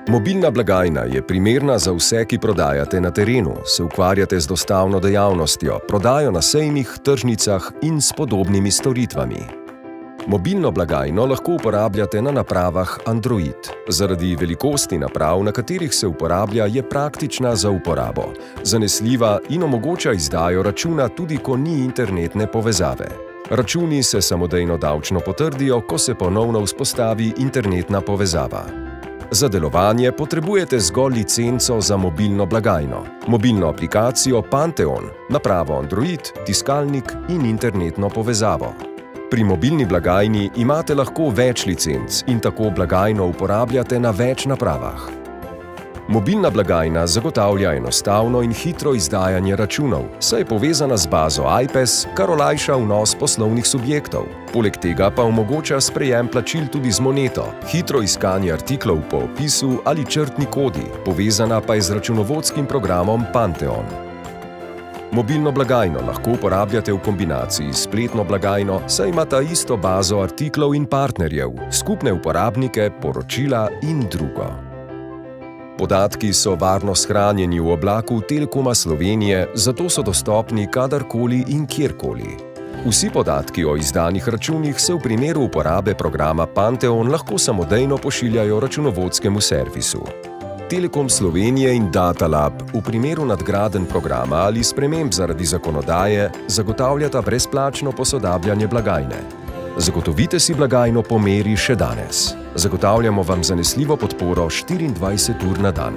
Mobilna blagajna je primerna za vse, ki prodajate na terenu, se ukvarjate z dostavno dejavnostjo, prodajo na sejmih, tržnicah in s podobnimi storitvami. Mobilno blagajno lahko uporabljate na napravah Android. Zaradi velikosti naprav, na katerih se uporablja, je praktična za uporabo, zanesljiva in omogoča izdajo računa tudi, ko ni internetne povezave. Računi se samodejno davčno potrdijo, ko se ponovno vzpostavi internetna povezava. Za delovanje potrebujete zgolj licenco za mobilno blagajno, mobilno aplikacijo Pantheon, napravo Android, tiskalnik in internetno povezavo. Pri mobilni blagajni imate lahko več licenc in tako blagajno uporabljate na več napravah. Mobilna blagajna zagotavlja enostavno in hitro izdajanje računov, saj je povezana z bazo iPES, kar olajša vnos poslovnih subjektov. Poleg tega pa omogoča sprejem plačil tudi z moneto, hitro iskanje artiklov po opisu ali črtni kodi, povezana pa je z računovodskim programom Pantheon. Mobilno blagajno lahko uporabljate v kombinaciji s spletno blagajno, saj imata isto bazo artiklov in partnerjev, skupne uporabnike, poročila in drugo. Podatki so varno shranjeni v oblaku Telekoma Slovenije, zato so dostopni kadarkoli in kjerkoli. Vsi podatki o izdanih računih se v primeru uporabe programa Pantheon lahko samodejno pošiljajo računovodskemu servisu. Telekom Slovenije in Datalab v primeru nadgradenj programa ali sprememb zaradi zakonodaje zagotavljata brezplačno posodabljanje blagajne. Zagotovite si blagajno po meri še danes. Zagotavljamo vam zanesljivo podporo 24 ur na dan.